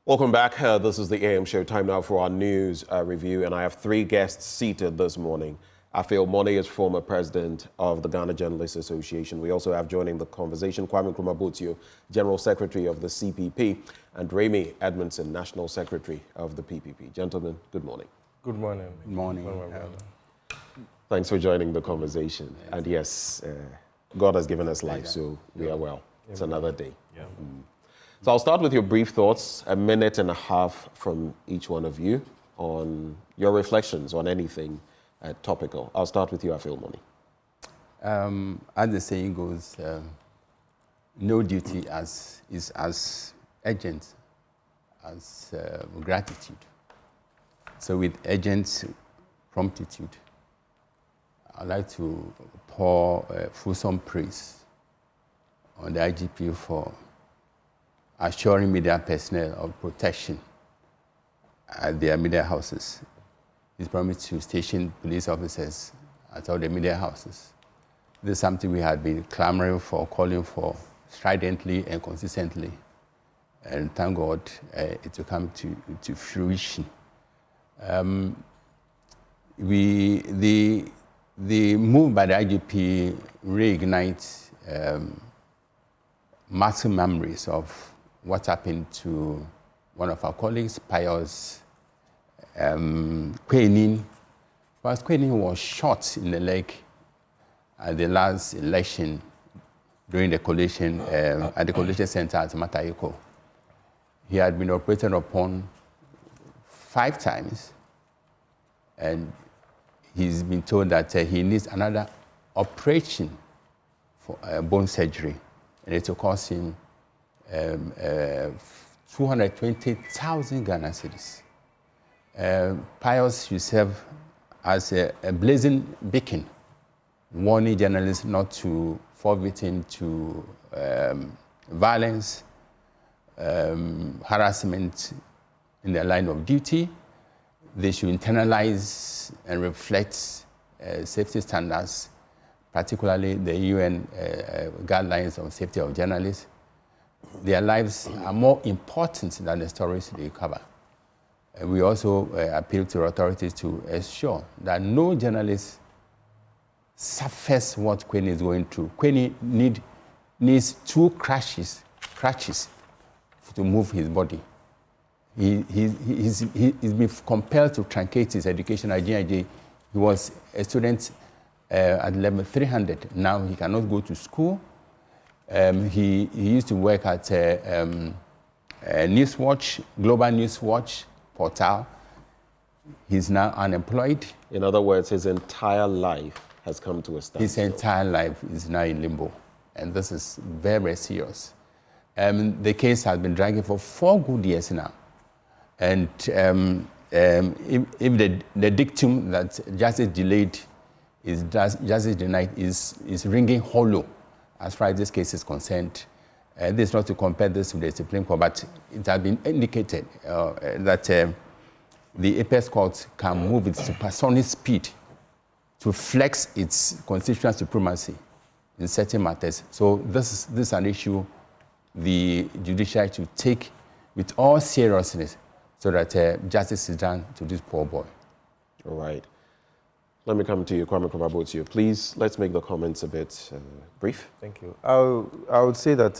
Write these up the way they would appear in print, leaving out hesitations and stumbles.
Welcome back. This is the AM show. Time now for our news review, and I have three guests seated this morning. Afenyo-Markin is former president of the Ghana Journalists Association. We also have joining the conversation Kwame Nkrumah, General Secretary of the CPP, and Remy Edmondson, National Secretary of the PPP. Gentlemen, good morning. Good morning. Good morning. Thanks for joining the conversation. Yes. And yes, God has given us life, so we are well. It's another day. Yeah. So I'll start with your brief thoughts, a minute and a half from each one of you on your reflections on anything topical. I'll start with you, Afenyo-Markin. As the saying goes, no duty is as urgent as gratitude. So with urgent promptitude, I'd like to pour fulsome praise on the IGP for assuring media personnel of protection at their media houses. He's promised to station police officers at all the media houses. This is something we had been clamoring for, calling for stridently and consistently. And thank God it will come to fruition. The move by the IGP reignites massive memories of what happened to one of our colleagues, Pius Quenin. Pius Quenin was shot in the leg at the last election during the collation at the collation center at Matayiko. He had been operated upon 5 times, and he's been told that he needs another operation for bone surgery, and it will cost him 220,000 Ghana cedis. Pius himself as a blazing beacon, warning journalists not to fall victim to violence, harassment in their line of duty. They should internalize and reflect safety standards, particularly the UN guidelines on safety of journalists. Their lives are more important than the stories they cover. And we also appeal to authorities to ensure that no journalist suffers what Queenie is going through. Queenie needs 2 crutches to move his body. He's been compelled to truncate his education at GIJ. He was a student at level 300. Now he cannot go to school. He used to work at Newswatch, Global Newswatch portal. He's now unemployed. In other words, his entire life has come to a standstill. His entire life is now in limbo, and this is very, very serious. The case has been dragging for 4 good years now. And if the dictum that justice delayed is justice denied is ringing hollow as far as this case is concerned. This is not to compare this with the Supreme Court, but it has been indicated that the apex court can move with supersonic speed to flex its constitutional supremacy in certain matters. So this is an issue the judiciary should take with all seriousness so that justice is done to this poor boy. All right. Let me come to you, Kwame Nkrumah. Please, let's make the comments a bit brief. Thank you. I would say that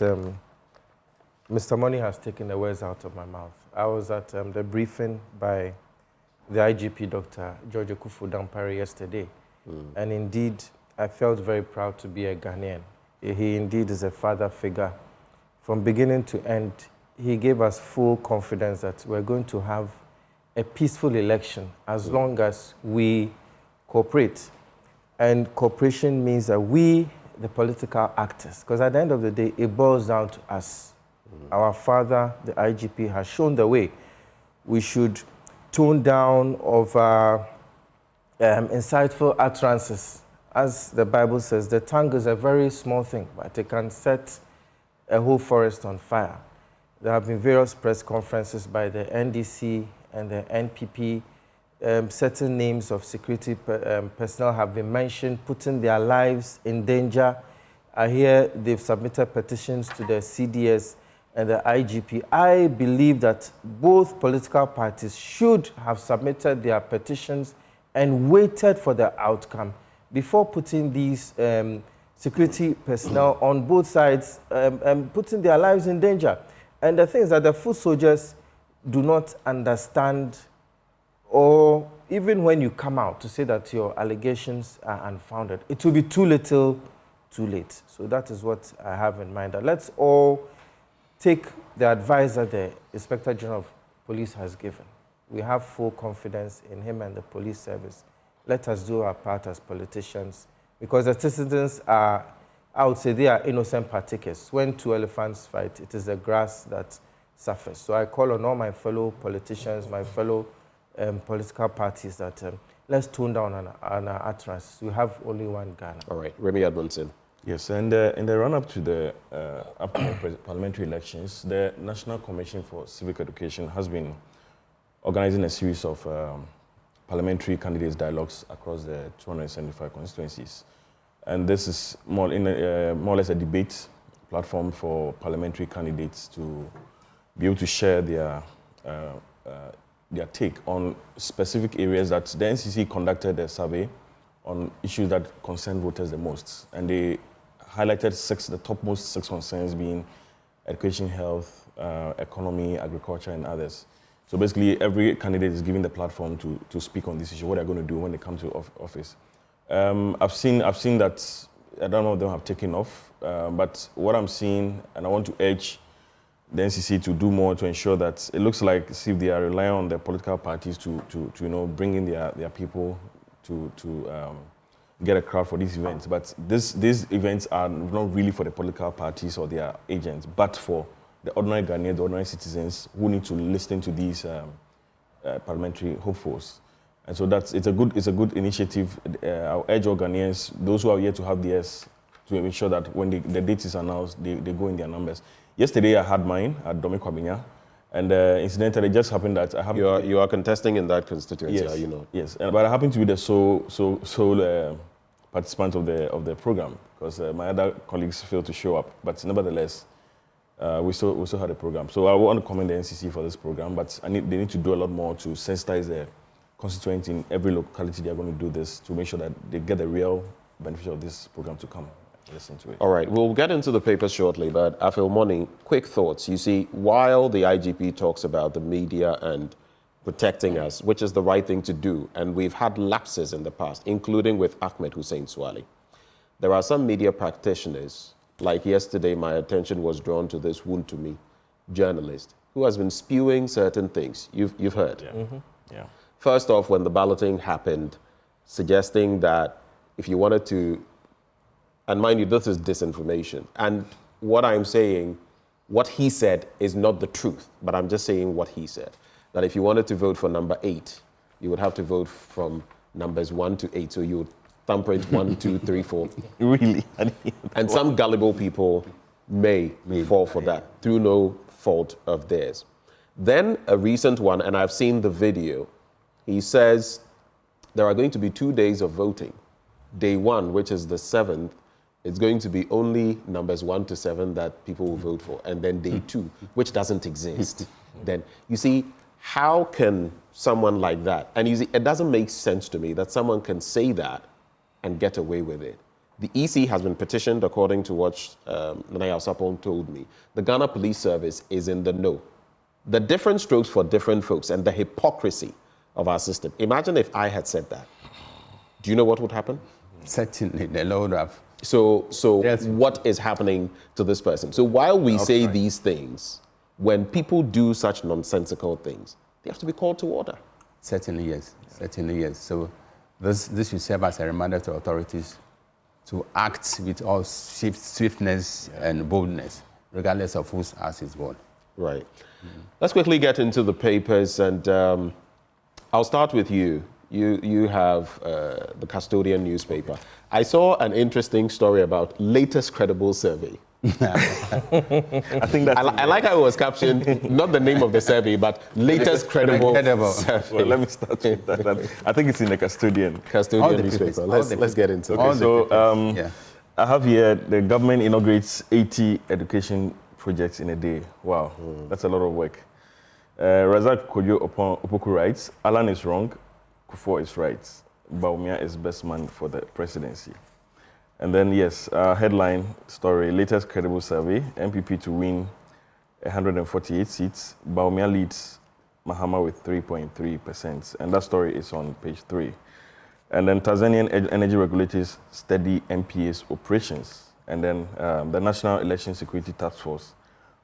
Mr. Money has taken the words out of my mouth. I was at the briefing by the IGP, Dr. George Akufo-Addo yesterday. And indeed, I felt very proud to be a Ghanaian. He indeed is a father figure. From beginning to end, he gave us full confidence that we're going to have a peaceful election as long as we cooperate. And cooperation means that we, the political actors, because at the end of the day, it boils down to us. Our father, the IGP, has shown the way. We should tone down of insightful utterances. As the Bible says, the tongue is a very small thing, but it can set a whole forest on fire. There have been various press conferences by the NDC and the NPP. Certain names of security personnel have been mentioned, putting their lives in danger. I hear they've submitted petitions to the CDS. and the IGP, I believe that both political parties should have submitted their petitions and waited for the outcome before putting these security personnel on both sides and putting their lives in danger. And the thing is that the foot soldiers do not understand, or even when you come out to say that your allegations are unfounded, it will be too little, too late. So that is what I have in mind. That let's all take the advice that the Inspector General of Police has given. We have full confidence in him and the police service. Let us do our part as politicians, because the citizens are, I would say, they are innocent partakers. When two elephants fight, it is the grass that suffers. So I call on all my fellow politicians, my fellow political parties that let's tone down on our utterances. We have only one Ghana. All right, Remy Edmondson. Yes, and in the run-up to the upcoming parliamentary elections, the National Commission for Civic Education has been organizing a series of parliamentary candidates dialogues across the 275 constituencies. And this is more or less a debate platform for parliamentary candidates to be able to share their take on specific areas that the NCC conducted a survey on issues that concern voters the most. And they highlighted the topmost 6 concerns being education, health, economy, agriculture, and others. So basically, every candidate is given the platform to speak on this issue, what they're going to do when they come to office. I've seen that I don't know if they have taken off, but what I'm seeing, and I want to urge the NCC to do more to ensure that it looks like if they are relying on the political parties to bring in their people to get a crowd for these events. But these events are not really for the political parties or their agents, but for the ordinary Ghanaians, the ordinary citizens who need to listen to these parliamentary hopefuls. And so it's a good initiative. I'll urge all Ghanaians, those who are yet to have theirs, to ensure that when the date is announced, they go in their numbers. Yesterday I had mine at Dome Kwabenya, and incidentally, it just happened that I have. You are contesting in that constituency, yes, are you not? Yes, but I happen to be the sole participant of the program, because my other colleagues failed to show up. But nevertheless, we still had a program. So I want to commend the NCC for this program, but they need to do a lot more to sensitize the constituents in every locality they are going to do this, to make sure that they get the real benefit of this program to come. Listen to it. All right, we'll get into the papers shortly, but Afenyo-Markin, quick thoughts. You see, while the IGP talks about the media and protecting us, which is the right thing to do, and we've had lapses in the past, including with Ahmed Hussein Swali, there are some media practitioners, like yesterday my attention was drawn to this Wuntumi journalist, who has been spewing certain things. You've heard. Yeah. Mm-hmm. Yeah. First off, when the balloting happened, suggesting that if you wanted to, and mind you, this is disinformation. And what I'm saying, what he said is not the truth, but I'm just saying what he said. That if you wanted to vote for number 8, you would have to vote from numbers 1 to 8. So you would thumbprint 1, 2, 3, 4. Really? And some gullible people may fall for that through no fault of theirs. Then a recent one, and I've seen the video, he says there are going to be 2 days of voting. Day 1, which is the 7th, it's going to be only numbers 1 to 7 that people will vote for. And then day 2, which doesn't exist. Then, you see, how can someone like that, and you see, it doesn't make sense to me that someone can say that and get away with it. The EC has been petitioned, according to what Nanaya Sapong told me. The Ghana Police Service is in the know. The different strokes for different folks and the hypocrisy of our system. Imagine if I had said that. Do you know what would happen? Certainly, the law would have. So what is happening to this person? So while we say these things, when people do such nonsensical things, they have to be called to order. Certainly, yes. Certainly, yes. So this should serve as a reminder to authorities to act with all swiftness and boldness, regardless of whose ass is born. Right. Let's quickly get into the papers, and I'll start with you. You have the Custodian newspaper. I saw an interesting story about latest credible survey. I think that's I like how it was captioned, not the name of the survey, but latest credible survey. Well, let me start with that. I think it's in the Custodian newspaper. Let's get into it. Okay, so I have here the government inaugurates 80 education projects in a day. Wow, that's a lot of work. Razak Kojo Opoku writes, Alan is wrong, Kufuor is right. Bawumia is best man for the presidency. And then, yes, headline story, latest credible survey, MPP to win 148 seats. Bawumia leads Mahama with 3.3%. And that story is on page 3. And then Tanzanian energy regulators steady MPA's operations. And then the National Election Security Task Force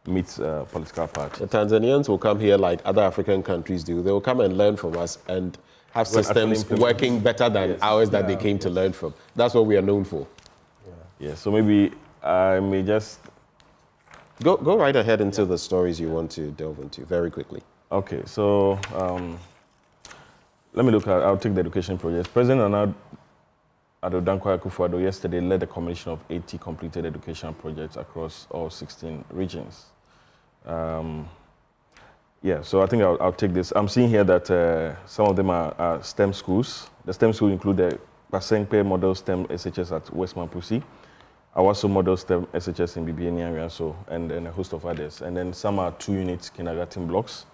meets political parties. The Tanzanians will come here like other African countries do. They will come and learn from us and have systems working better than ours that they came to learn from. That's what we are known for. Yeah, so maybe I may just... Go right ahead into the stories you want to delve into very quickly. Okay, so let me look at, I'll take the education projects. President Akufo-Addo yesterday led a combination of 80 completed education projects across all 16 regions. Yeah, so I think I'll take this. I'm seeing here that some of them are STEM schools. The STEM schools include the Pasenpe Model STEM SHS at West Mapusi, Awaso Model STEM SHS in BBN area, and a host of others. And then some are 2-unit kindergarten blocks.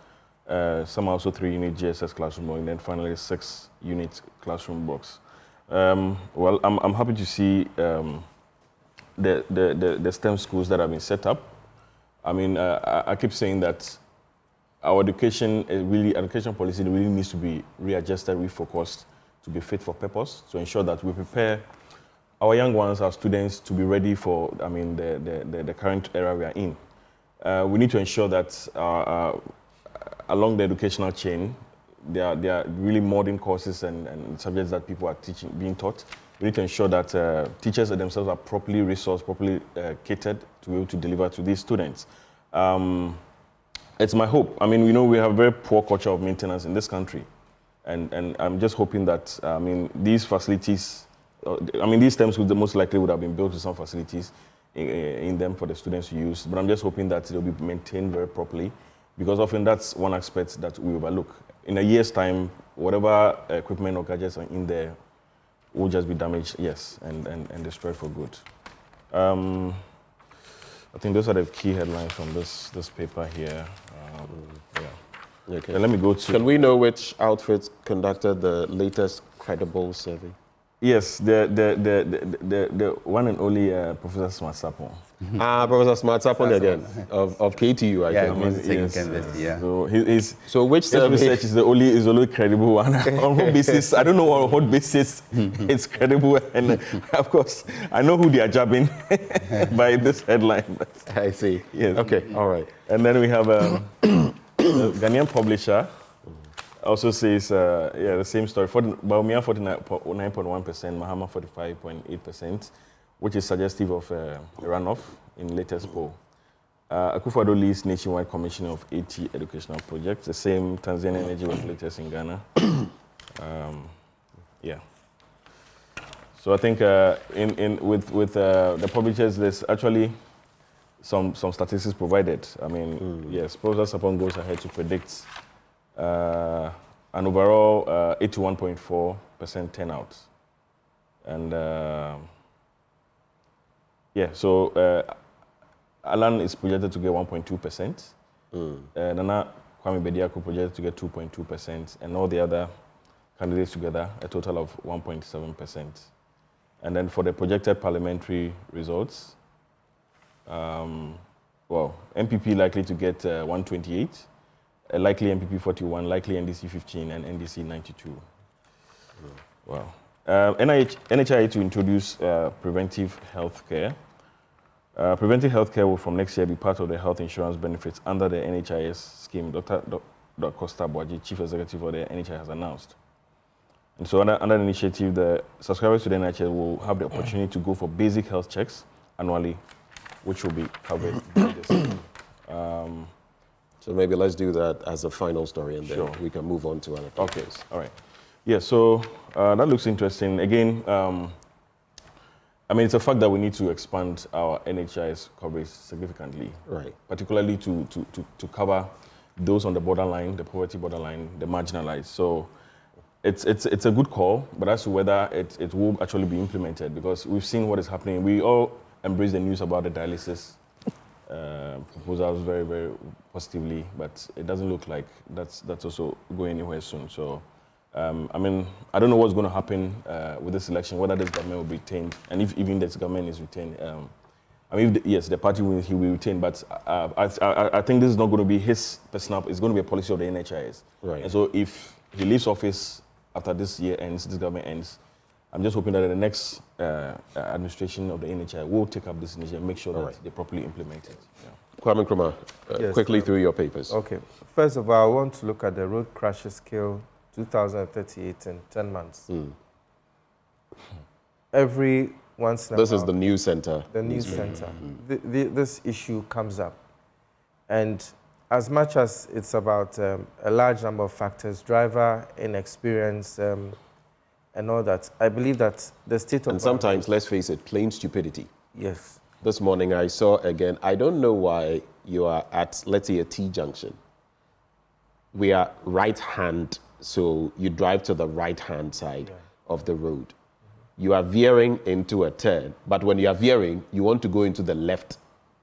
Some are also 3-unit GSS classroom blocks, and then finally 6-unit classroom blocks. Well, I'm happy to see the STEM schools that have been set up. I mean, I keep saying that our education policy really needs to be readjusted, refocused, to be fit for purpose, to ensure that we prepare our young ones, our students, to be ready for, I mean, the current era we are in. We need to ensure that along the educational chain, there are really modern courses and subjects that people are being taught. We need to ensure that teachers themselves are properly resourced, properly catered to be able to deliver to these students. It's my hope. I mean, we know we have a very poor culture of maintenance in this country. And I'm just hoping that, I mean, these facilities, these STEM schools most likely would have been built with some facilities in them for the students to use. But I'm just hoping that they'll be maintained very properly, because often that's one aspect that we overlook. In a year's time, whatever equipment or gadgets are in there will just be damaged, yes, and destroyed for good. I think those are the key headlines from this paper here. Yeah. Okay. Let me go to... Can we know which outfits conducted the latest credible survey? Yes, the one and only Professor Smart Sapon. Professor Smart Sapon again, of KTU, I think. Yes. So which survey? Research is the only credible one. On what basis? I don't know on what basis it's credible. And of course, I know who they are jabbing by this headline. But I see. Yes. Okay, all right. And then we have a Ghanaian publisher. Also says, the same story. Bawumia 49.1%, Mahama 45.8%, which is suggestive of a runoff in latest poll. Akufo-Addo leads nationwide commissioning of 80 educational projects, the same Tanzanian energy regulators in Ghana. Yeah. So I think with the publishers, there's actually some statistics provided. I mean, yes, Professor Sapon goes ahead to predict an overall 81.4% turnout. And so Alan is projected to get 1.2%. Nana Kwame Bediako projected to get 2.2%, and all the other candidates together, a total of 1.7%. And then for the projected parliamentary results, MPP likely to get 128. Likely MPP 41, likely NDC 15, and NDC 92. Wow. NHI to introduce preventive health care. Preventive health care will from next year be part of the health insurance benefits under the NHIS scheme. Dr. Costa Boaji, Chief Executive of the NHI, has announced. And so under the initiative, the subscribers to the NHI will have the opportunity to go for basic health checks annually, which will be covered by this. So maybe let's do that as a final story, and then we can move on to other topics. Okay, all right. Yeah, so that looks interesting. Again, it's a fact that we need to expand our NHIS coverage significantly, right? Particularly to cover those on the borderline, the poverty borderline, the marginalized. So it's a good call, but as to whether it will actually be implemented, because we've seen what is happening. We all embrace the news about the dialysis proposals very, very positively, but it doesn't look like that's also going anywhere soon. So, I mean, I don't know what's going to happen with this election, whether this government will be retained, and if even this government is retained. I mean, yes, the party will, he will retain, but I think this is not going to be his personal. It's going to be a policy of the NHIS. Right. And so, if he leaves office after this year ends, this government ends, I'm just hoping that the next administration of the NHI will take up this initiative and make sure that they properly implement it. Yeah. Kwame Nkrumah, Yes, quickly through your papers. Okay. First of all, I want to look at the road crashes scale 2038 in 10 months. Every once in a while. This is the news center. The news center. This issue comes up. And as much as it's about a large number of factors, driver, inexperience, and all that, I believe that the state of... And sometimes, let's face it, plain stupidity. Yes. This morning I saw again, I don't know why you are at, let's say, a T-junction. We are right-hand, so you drive to the right-hand side of the road. You are veering into a turn, but when you are veering, you want to go into the left.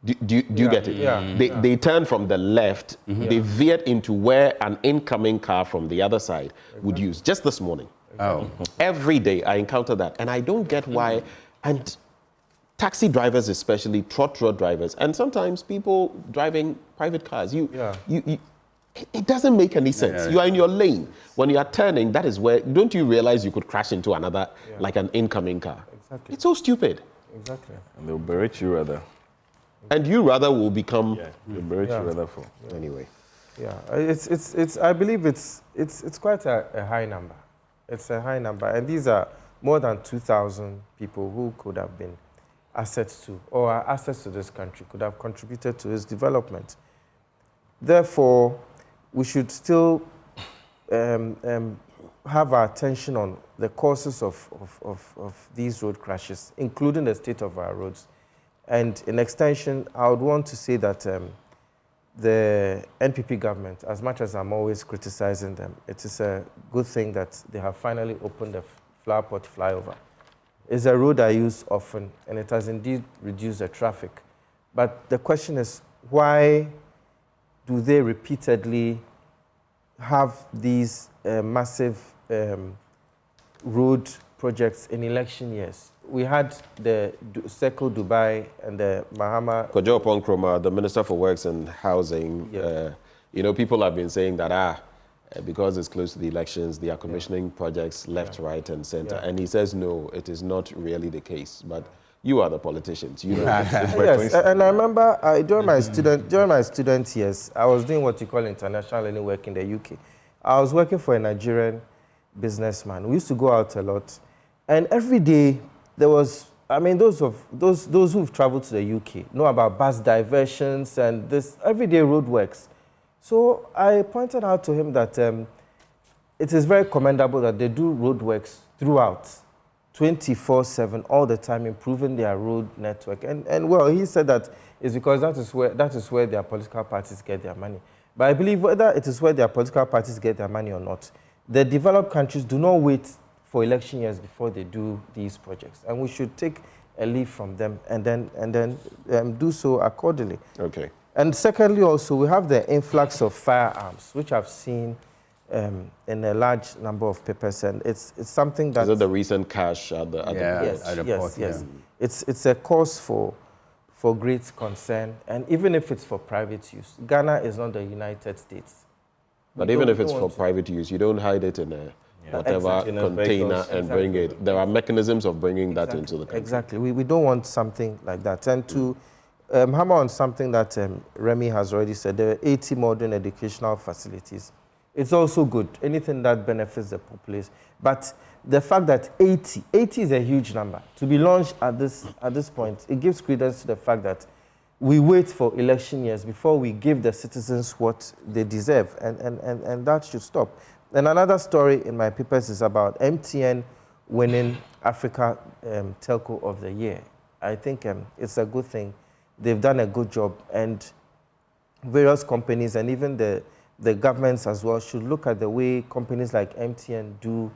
Do you get it? Yeah. They turn from the left, they veered into where an incoming car from the other side would use, just this morning. Oh. Every day I encounter that, and I don't get why. And taxi drivers especially, trot drivers, and sometimes people driving private cars, it doesn't make any sense. You are in your lane. When you are turning, that is where, don't you realize you could crash into another, like an incoming car? Exactly. It's so stupid. Exactly. And they'll berate you rather. And you rather will become... They'll berate you rather for... Anyway. Yeah, it's I believe it's quite a high number. It's a high number, and these are more than 2,000 people who could have been assets to, or are assets to this country, could have contributed to its development. Therefore, we should still have our attention on the causes of these road crashes, including the state of our roads. And in extension, I would want to say that the NPP government, as much as I'm always criticizing them, it is a good thing that they have finally opened the Flowerpot flyover. It's a road I use often, and it has indeed reduced the traffic. But the question is, why do they repeatedly have these massive road projects in election years? We had the Circle Dubai and the Mahama. Kojo Nkrumah, the Minister for Works and Housing, people have been saying that, because it's close to the elections, they are commissioning projects left, right, and center. And he says, no, it is not really the case. But you are the politicians. You know. Yes, and I remember during my student years, I was doing what you call international learning work in the UK. I was working for a Nigerian businessman. We used to go out a lot, and every day there was, I mean, those who've traveled to the UK know about bus diversions and this everyday roadworks. So I pointed out to him that it is very commendable that they do roadworks throughout, 24/7, all the time, improving their road network. And well, he said that it's because that is where their political parties get their money. But I believe whether it is where their political parties get their money or not, the developed countries do not wait for election years before they do these projects, and we should take a leaf from them and then do so accordingly. Okay. And secondly, also we have the influx of firearms, which I've seen in a large number of papers, and it's something that... Is it the recent cash at the Yes. It's a cause for great concern, and even if it's for private use, Ghana is not the United States. But even if it's for private use, you don't hide it in a whatever container and bring it. There are mechanisms of bringing that into the country. Exactly. We don't want something like that. And to hammer on something that Remy has already said, there are 80 modern educational facilities. It's also good, anything that benefits the populace. But the fact that 80 is a huge number. To be launched at this point, it gives credence to the fact that we wait for election years before we give the citizens what they deserve, and that should stop. And another story in my papers is about MTN winning Africa Telco of the Year. I think it's a good thing. They've done a good job, and various companies and even the governments as well should look at the way companies like MTN do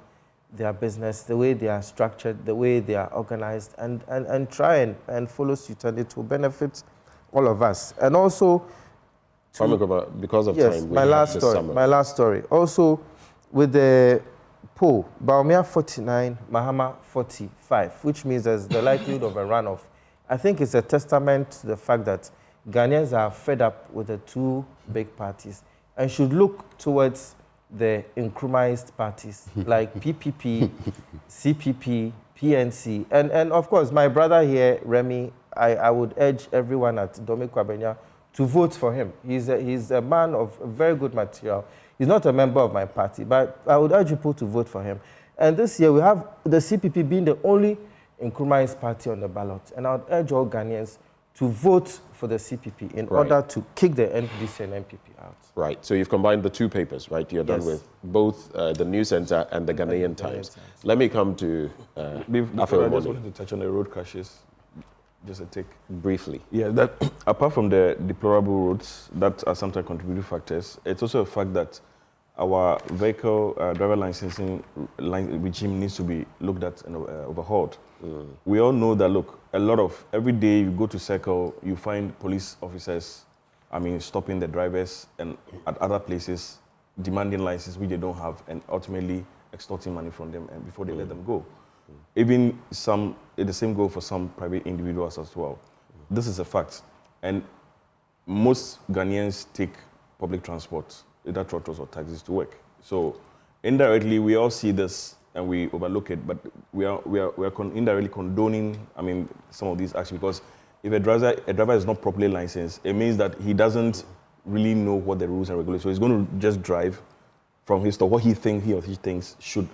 their business, the way they are structured, the way they are organized, and try and follow suit, and it will benefit all of us. And also, because of yes, time, my last story. Also, with the poll, Bawumia 49, Mahama 45, which means there's the likelihood of a runoff. I think it's a testament to the fact that Ghanaians are fed up with the two big parties and should look towards the incrementized parties like PPP, CPP, PNC, and of course, my brother here, Remy, I would urge everyone at Dome Kwabenya to vote for him. He's a man of very good material. He's not a member of my party, but I would urge people to vote for him. And this year, we have the CPP being the only incrementized party on the ballot. And I would urge all Ghanaians to vote for the CPP in order to kick the NDC and MPP out. Right. So you've combined the two papers, right? You're done with both the News Center and the Ghanaian Times. Let me come to Afenyo-Markin. I just wanted to touch on the road crashes. Just a take. Briefly. Yeah, that apart from the deplorable roads that are sometimes contributing factors, it's also a fact that our vehicle driver licensing regime needs to be looked at and overhauled. We all know that, look, every day you go to Circle, you find police officers, stopping the drivers and at other places demanding license which they don't have and ultimately extorting money from them and before they let them go. Even the same goes for some private individuals as well. This is a fact. And most Ghanaians take public transport, either trotros or taxis, to work. So indirectly, we all see this and we overlook it, but we are indirectly condoning, some of these actions, because if a driver is not properly licensed, it means that he doesn't really know what the rules and regulations. So he's going to just drive from his store what he or she thinks should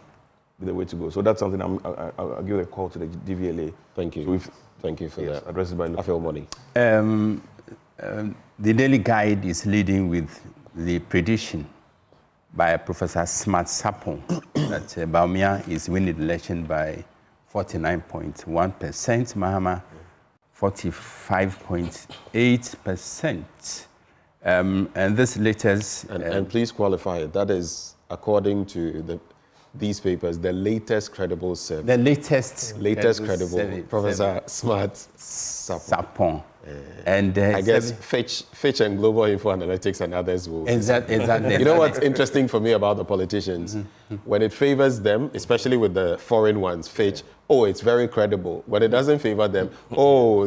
be the way to go. So that's something I'll give a call to the DVLA. Thank you. So thank you for that. Addressed by Afenyo-Markin. The Daily Guide is leading with the prediction by Professor Smart Sapon that Bawumia is winning the election by 49.1%, Mahama 45.8%. And this latest... And please qualify it. That is, according to these papers, the latest credible survey. The latest credible survey, Professor Smart Sapon. And I guess Fitch and Global Info Analytics and others will. Exactly. You know what's interesting for me about the politicians? When it favors them, especially with the foreign ones, Fitch, it's very credible. When it doesn't favor them,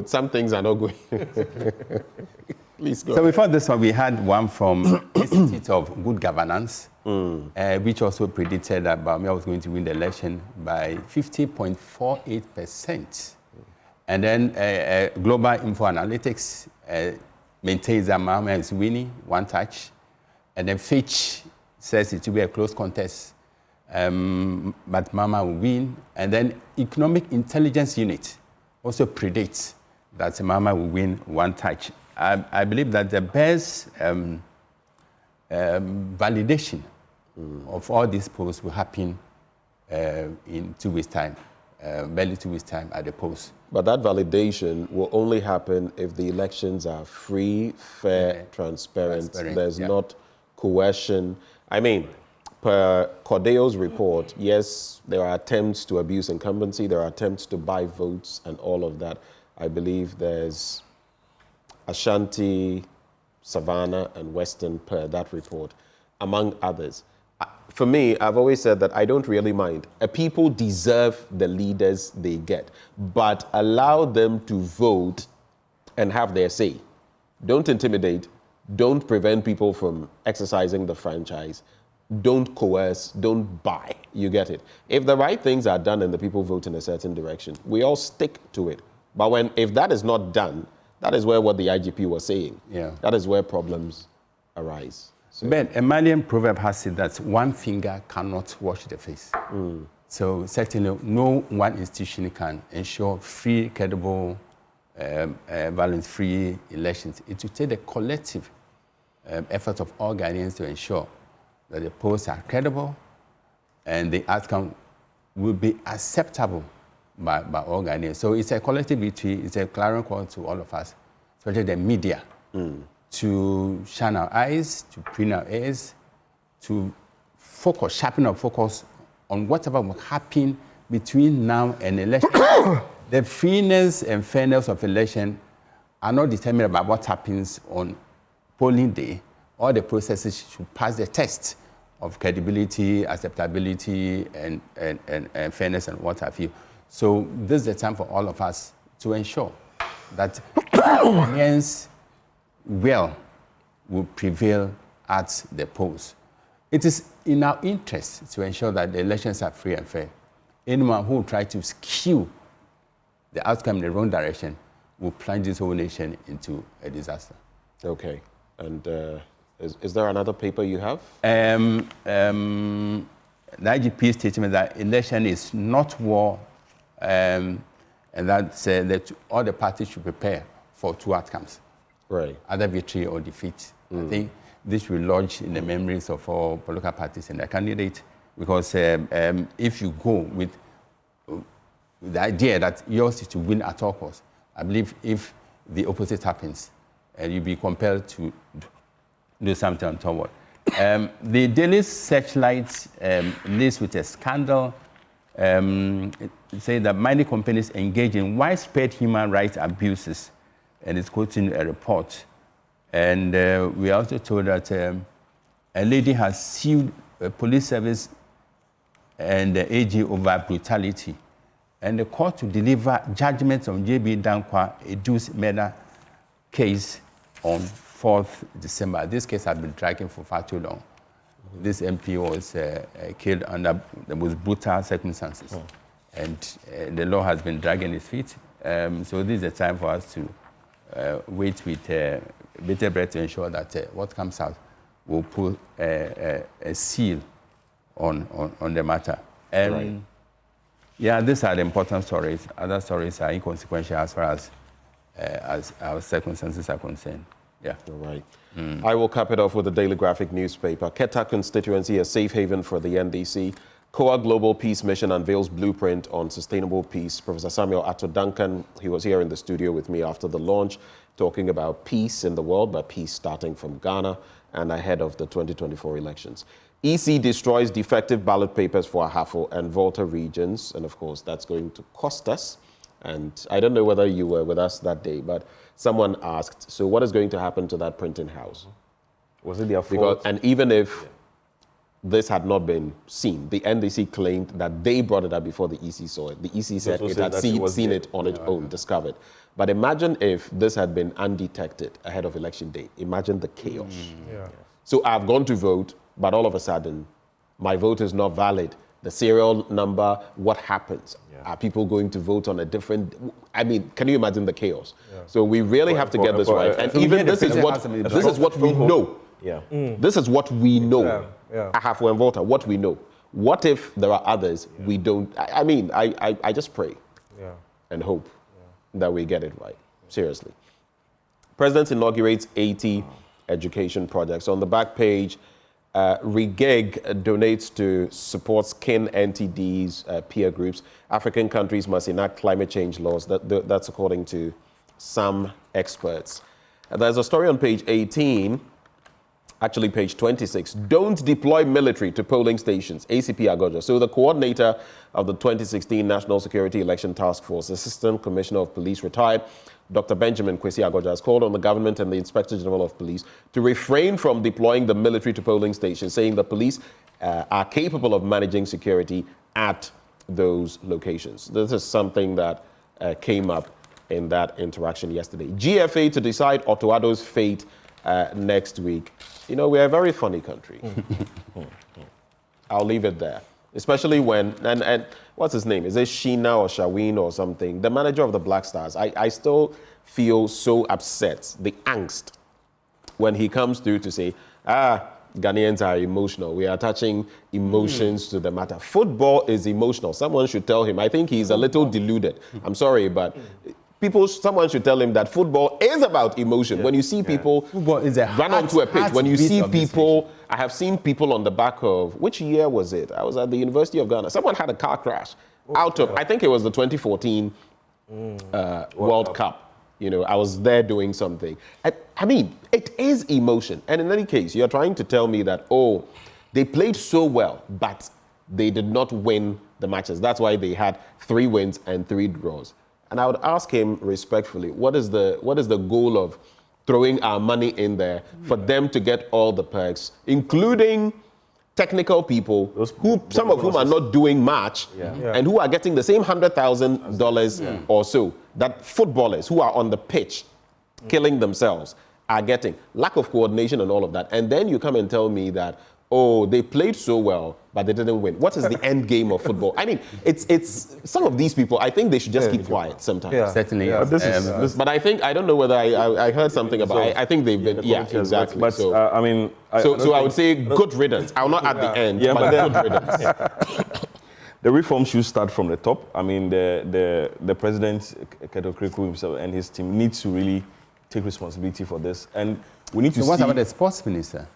some things are not going. Please go. So before this one, we had one from Institute of Good Governance, which also predicted that Bawumia was going to win the election by 50.48%. And then Global Info Analytics maintains that Mahama is winning one touch. And then Fitch says it will be a close contest, but Mahama will win. And then Economic Intelligence Unit also predicts that Mahama will win one touch. I believe that the best validation of all these polls will happen in 2 weeks' time, barely 2 weeks' time at the polls. But that validation will only happen if the elections are free, fair, transparent. There's not coercion. Per Cordeo's report, yes, there are attempts to abuse incumbency, there are attempts to buy votes and all of that. I believe there's Ashanti, Savannah, and Western per that report, among others. For me, I've always said that I don't really mind. People deserve the leaders they get, but allow them to vote and have their say. Don't intimidate. Don't prevent people from exercising the franchise. Don't coerce. Don't buy. You get it. If the right things are done and the people vote in a certain direction, we all stick to it. But if that is not done, that is where what the IGP was saying. That is where problems arise. So. Ben, a Malian proverb has said that one finger cannot wash the face. So certainly no one institution can ensure free, credible, violence-free elections. It will take the collective effort of all Ghanaians to ensure that the polls are credible and the outcome will be acceptable by all Ghanaians. So it's a collective victory. It's a clarion call to all of us, especially the media, to shine our eyes, to preen our ears, to sharpen our focus on whatever will happen between now and election. The freeness and fairness of election are not determined by what happens on polling day. All the processes should pass the test of credibility, acceptability, and fairness and what have you. So this is the time for all of us to ensure that Ghanaians' will prevail at the polls. It is in our interest to ensure that the elections are free and fair. Anyone who will try to skew the outcome in the wrong direction will plunge this whole nation into a disaster. Okay. And is there another paper you have? The IGP statement that election is not war, and that all the parties should prepare for two outcomes. Right. Either victory or defeat. I think this will lodge in the memories of all political parties and their candidates, because if you go with the idea that yours is to win at all costs, I believe if the opposite happens, you'll be compelled to do something untoward. The Daily Searchlight lists with a scandal saying that mining companies engage in widespread human rights abuses, and it's quoting a report. And we are also told that a lady has sued a police service and the AG over brutality, and the court to deliver judgments on J.B. Dankwa Edu's murder case on 4th December. This case has been dragging for far too long. This MP was killed under the most brutal circumstances, and the law has been dragging its feet. So this is the time for us to wait with bated breath to ensure that what comes out will put a seal on the matter. Right. Yeah, these are the important stories. Other stories are inconsequential as far as our circumstances are concerned. Yeah. All right. I will cap it off with the Daily Graphic newspaper. Keta constituency, a safe haven for the NDC. COA Global Peace Mission unveils blueprint on sustainable peace. Professor Samuel Ato Duncan, he was here in the studio with me after the launch, talking about peace in the world, but peace starting from Ghana and ahead of the 2024 elections. EC destroys defective ballot papers for Ahafo and Volta regions. And of course, that's going to cost us. And I don't know whether you were with us that day, but someone asked, so what is going to happen to that printing house? Was it their fault? And even if this had not been seen, the NDC claimed that they brought it up before the EC saw it. The EC said it had seen it on its own, discovered. But imagine if this had been undetected ahead of election day. Imagine the chaos. So I've gone to vote, but all of a sudden, my vote is not valid. The serial number, what happens? Are people going to vote on a different... I mean, can you imagine the chaos? So we really have to get this right. And even this is what we know. This is what we know. Ahafo and Volta, what we know. What if there are others we don't... I mean, I just pray and hope that we get it right. Seriously. President inaugurates 80 education projects. On the back page, Regeg donates to support skin NTDs, peer groups. African countries must enact climate change laws. That's according to some experts. There's a story on page 18, actually page 26. Don't deploy military to polling stations, ACP Agojo. So the coordinator of the 2016 National Security Election Task Force, Assistant Commissioner of Police, retired Dr. Benjamin Kwesi Agojo, has called on the government and the Inspector General of Police to refrain from deploying the military to polling stations, saying the police are capable of managing security at those locations. This is something that came up in that interaction yesterday. GFA to decide Akufo-Addo's fate next week. You know, we're a very funny country. I'll leave it there. Especially when, and what's his name? Is it Sheena or Shaween or something? The manager of the Black Stars. I still feel so upset, the angst, when he comes through to say, Ghanaians are emotional. We are attaching emotions to the matter. Football is emotional. Someone should tell him. I think he's a little deluded. I'm sorry, but someone should tell him that football is about emotion. When you see people run onto a pitch, when you see people, I have seen people on the back of, which year was it? I was at the University of Ghana. Someone had a car crash out of, I think it was the 2014 World Cup. You know, I was there doing something. I mean, it is emotion. And in any case, you're trying to tell me that, oh, they played so well, but they did not win the matches. That's why they had 3 wins and 3 draws. And I would ask him respectfully, what is the goal of throwing our money in there for them to get all the perks, including technical people, some of whom are not doing much, and who are getting the same $100,000 or so that footballers who are on the pitch killing themselves are getting. Lack of coordination and all of that. And then you come and tell me that, oh, they played so well, but they didn't win. What is the end game of football? I mean, it's some of these people, I think they should just keep quiet sometimes. Yeah. Certainly. Yeah. But I think, I don't know whether I heard something about it. I think they've been, exactly. But so, I mean... So I would say good riddance. I'll not at the end, but good riddance. The reform should start from the top. I mean, the president, Keto Kriku himself and his team needs to really take responsibility for this. And we need to see... what about the sports minister?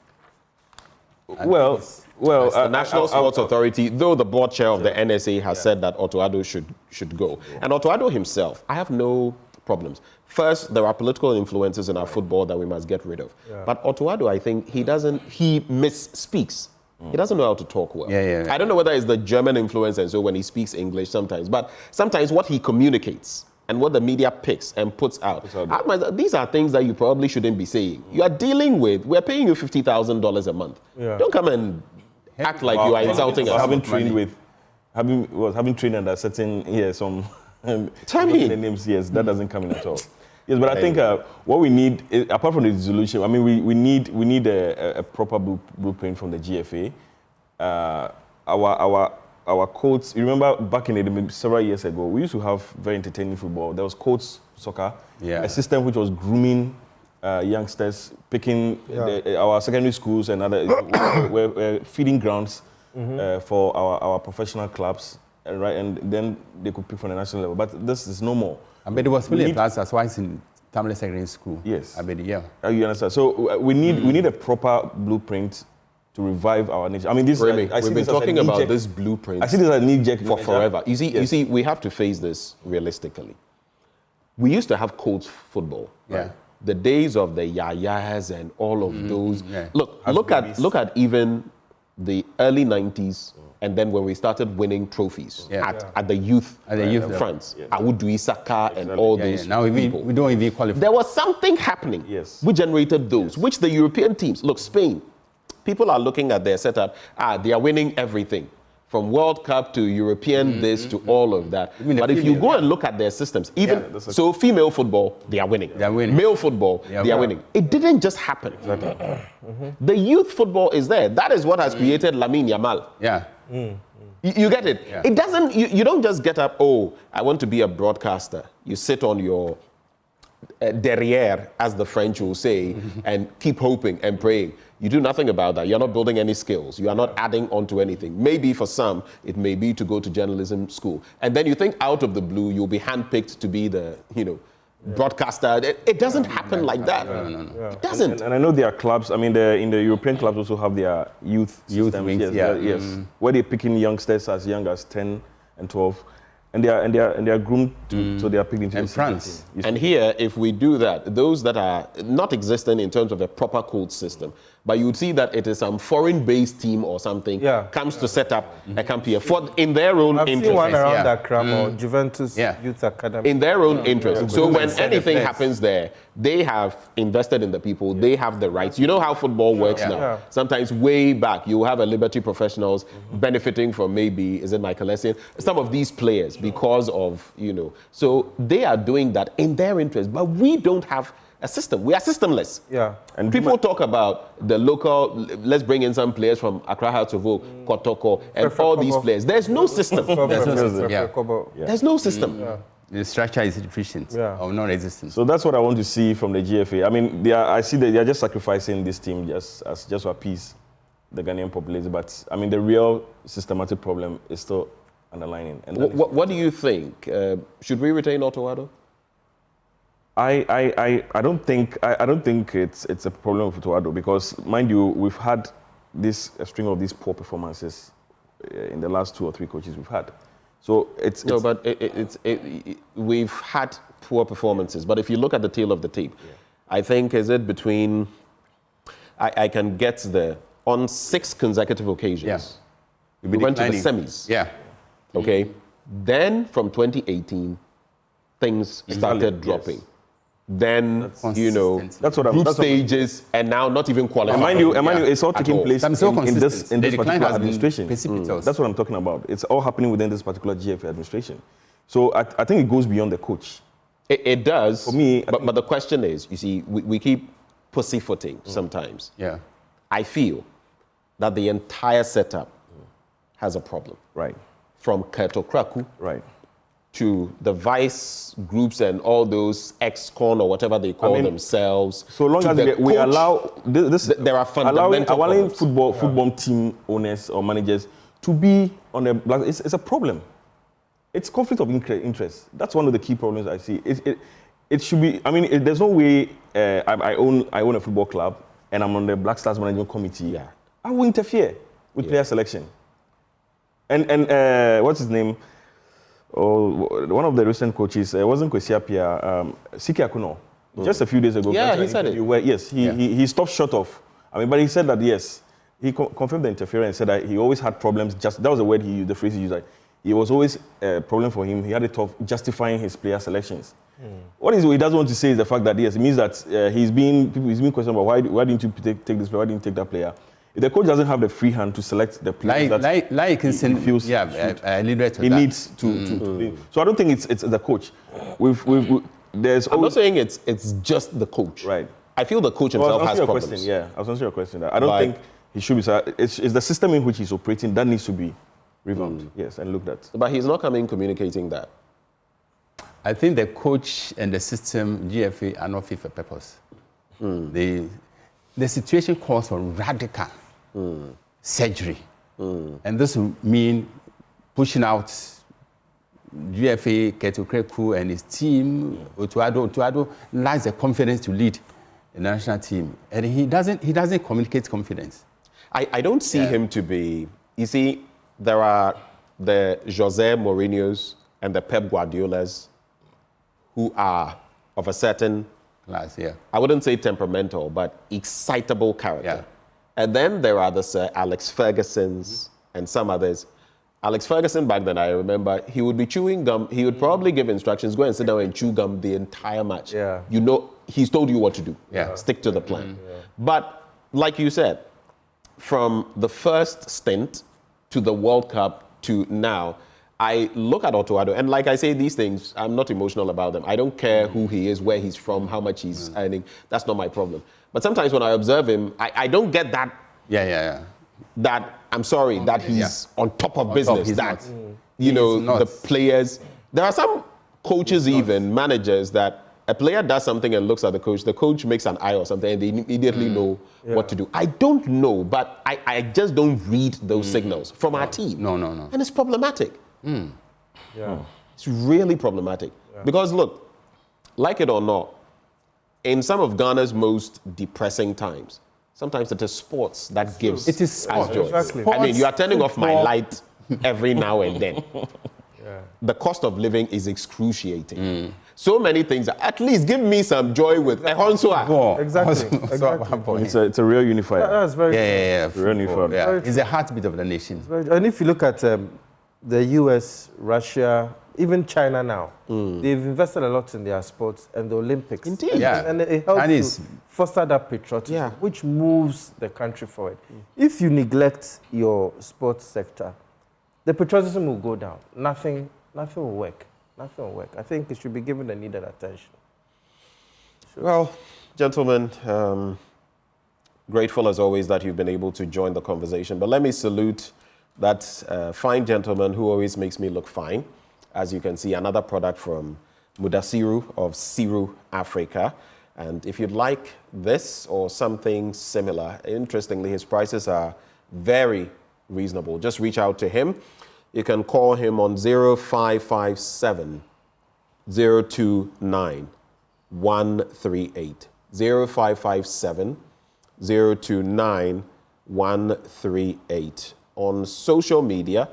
Well, the National Sports Authority, though the board chair of the NSA has said that Akufo-Addo should go. And Akufo-Addo himself, I have no problems. First, there are political influences in our football that we must get rid of. But Akufo-Addo, I think he misspeaks. He doesn't know how to talk well. I don't know whether it's the German influence and so when he speaks English sometimes, but sometimes what he communicates and what the media picks and puts out. These are things that you probably shouldn't be saying. You are dealing with, we're paying you $50,000 a month. Don't come and act like you are insulting us. Having trained under certain, some the names, that doesn't come in at all. Yes, but I think what we need, apart from the dissolution, I mean, we need a proper blueprint from the GFA. Our coach, you remember back in several years ago, we used to have very entertaining football. There was coach soccer, a system which was grooming youngsters, picking our secondary schools and other were feeding grounds for our professional clubs, right? And then they could pick from the national level. But this is no more. But it was really a class as well as in Tamale Secondary School. Yes. You understand? So we need a proper blueprint to revive our nation. I mean, this we've been talking about this blueprint. I see this as a knee-jerk for forever. You see, we have to face this realistically. We used to have coach football. Right? The days of the Yayas and all of those. Look at even the early 90s. And then when we started winning trophies at the youth fronts, Awudu Isaka and all those Now we don't even qualify. There was something happening which generated those, which the European teams, look, Spain, people are looking at their setup, they are winning everything. From World Cup to European this to all of that. But if you go and look at their systems, even so female football, they are winning. Male football, they are winning. It didn't just happen. The youth football is there. That is what has created Lamine Yamal. You get it? It doesn't, you don't just get up, oh, I want to be a broadcaster. You sit on your derrière, as the French will say, and keep hoping and praying. You do nothing about that. You're not building any skills. You are not adding on to anything. Maybe for some, it may be to go to journalism school. And then you think out of the blue, you'll be handpicked to be the, broadcaster. It doesn't happen like that. No. It doesn't. And I know there are clubs. I mean, in the European clubs also have their youth wings. Yes. Where they're picking youngsters as young as 10 and 12. And they are groomed so they are picked into France. And here, if we do that, those that are not existent in terms of a proper coach system, but you would see that it is some foreign-based team or something comes to set up a camp here in their own interest. I've seen one around Accra or Juventus Youth Academy. In their own interest. So when anything happens there, they have invested in the people. They have the rights. You know how football works now. Sometimes way back, you have a Liberty Professionals benefiting from maybe, is it Michael Essien? Some of these players because of, So they are doing that in their interest. But we don't have a system. We are systemless. And people talk about the local, let's bring in some players from Accra, Hartlepool, Kotoko, and all these players. There's no system. There's no system. The structure is deficient or non-existent. So that's what I want to see from the GFA. I mean, I see that they are just sacrificing this team just to appease the Ghanaian population. But I mean, the real systematic problem is still underlining. And what do you think? Should we retain Akufo-Addo? I don't think it's a problem with Akufo-Addo because, mind you, we've had a string of these poor performances in the last 2 or 3 coaches we've had. So we've had poor performances. But if you look at the tail of the tape, I think between I can get there on 6 consecutive occasions. We went to the semis. Okay. Then from 2018 things started dropping. Yes. Then, you know, that's what group stages, and now not even qualifying. Mind you, it's all taking place in this particular administration. That's what I'm talking about. It's all happening within this particular GFA administration. So I think it goes beyond the coach. It does. For me, but the question is, you see, we keep pussyfooting sometimes. Yeah. I feel that the entire setup has a problem. Right. From Keto Kraku. Right. To the vice groups and all those ex-con or whatever they call themselves. So long as we allow this, there are fundamental allowing football team owners or managers to be on the black. It's a problem. It's conflict of interest. That's one of the key problems I see. It should be. I mean, there's no way I own a football club and I'm on the Black Stars Management Committee. Yeah. I will interfere with player selection. And what's his name? Oh, one of the recent coaches, it wasn't Kwesi Appiah, Siki Akuno. Just a few days ago. Yeah, he said it. Yes, he stopped short of. I mean, but he said that yes, he confirmed the interference. Said that he always had problems. That was the word he used, the phrase he used. Like, it was always a problem for him. He had it tough justifying his player selections. What he doesn't want to say is the fact that yes, it means that he's being questioned about why didn't you take this player? Why didn't you take that player? If the coach doesn't have the free hand to select the players he feels he needs to. So I don't think it's the coach. I'm not saying it's just the coach. Right. I feel the coach himself has problems. I was answering your question. I don't think he should be. It's the system in which he's operating that needs to be revamped. Yes, and looked at. But he's not coming communicating that. I think the coach and the system, GFA, are not fit for purpose. The situation calls for radical surgery. And this will mean pushing out GFA, Keto Kraku and his team. Akufo-Addo lacks the confidence to lead the national team. And he doesn't communicate confidence. I don't see him to be... You see, there are the Jose Mourinho's and the Pep Guardiolas who are of a certain... class, yeah. I wouldn't say temperamental, but excitable character. Yeah. And then there are the Sir Alex Fergusons and some others. Alex Ferguson, back then, I remember, he would be chewing gum. He would probably give instructions, go and sit down and chew gum the entire match. Yeah. You know, he's told you what to do. Yeah. Stick to the plan. But like you said, from the first stint to the World Cup to now, I look at Akufo-Addo, and like I say these things, I'm not emotional about them. I don't care who he is, where he's from, how much he's earning. That's not my problem. But sometimes when I observe him, I don't get that. That I'm sorry, that he's on top of business. You know, the players. There are some coaches, even managers, that a player does something and looks at the coach makes an eye or something, and they immediately know what to do. I don't know, but I just don't read those signals from our team. No. And it's problematic. It's really problematic. Because look, like it or not, in some of Ghana's most depressing times, sometimes it is sports that gives us joy. Exactly. I mean, you are turning off my light every now and then. The cost of living is excruciating. So many things. At least give me some joy with Exactly. It's a real unifier. That's very real unifier. It's the heartbeat of the nation. And if you look at the US, Russia, even China now, they've invested a lot in their sports and the Olympics. Indeed. And it helps to foster that patriotism, which moves the country forward. If you neglect your sports sector, the patriotism will go down. Nothing will work. Nothing will work. I think it should be given the needed attention. Well, gentlemen, grateful as always that you've been able to join the conversation. But let me salute that fine gentleman who always makes me look fine. As you can see, another product from Mudasiru of Siru Africa. And if you'd like this or something similar, interestingly, his prices are very reasonable. Just reach out to him. You can call him on 0557 029 138. 0557 029 138. On social media,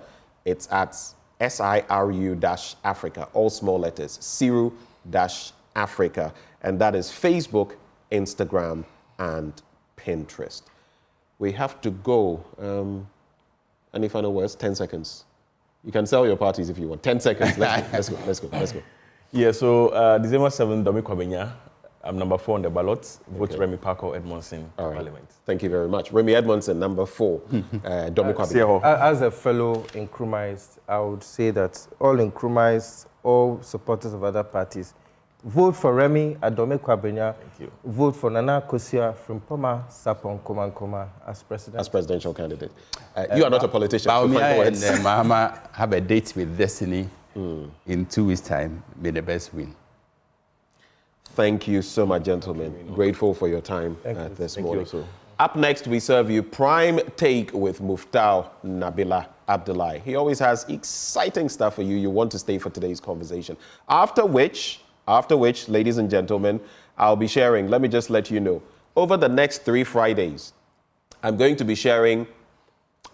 it's at SIRU-Africa, all small letters, Siru-Africa. And that is Facebook, Instagram, and Pinterest. We have to go. Any final words? 10 seconds. You can sell your parties if you want. 10 seconds. Let's go. Yeah, so December 7th, Domi Kwabenya. I'm number 4 on the ballot. Vote Remy Parker Edmondson All right. Parliament. Thank you very much. Remy Edmondson, number 4. Domi Kwabenya. As a fellow Nkrumahist, I would say that all Nkrumahists, all supporters of other parties, vote for Remy Adome Kwabenya. Thank you. Vote for Nana Akosua Frimpoma Sapon Komankoma as president. As presidential candidate. You are not a politician. Bawumia and Mahama have a date with destiny in 2 weeks' time. May the best win. Thank you so much, gentlemen. Grateful for your time this morning. Up next, we serve you Prime Take with Muftau Nabila Abdullahi. He always has exciting stuff for you. You want to stay for today's conversation. After which, ladies and gentlemen, I'll be sharing, let me just let you know, over the next 3 Fridays, I'm going to be sharing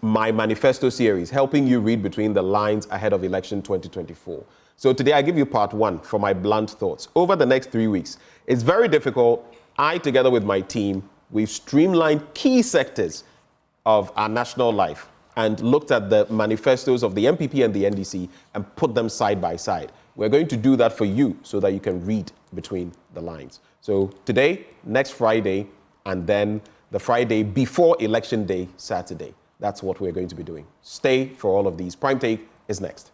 my manifesto series, helping you read between the lines ahead of election 2024. So today I give you part 1 for my blunt thoughts. Over the next 3 weeks, it's very difficult. I, together with my team, we've streamlined key sectors of our national life and looked at the manifestos of the MPP and the NDC and put them side by side. We're going to do that for you so that you can read between the lines. So today, next Friday, and then the Friday before Election Day, Saturday. That's what we're going to be doing. Stay for all of these. Prime Take is next.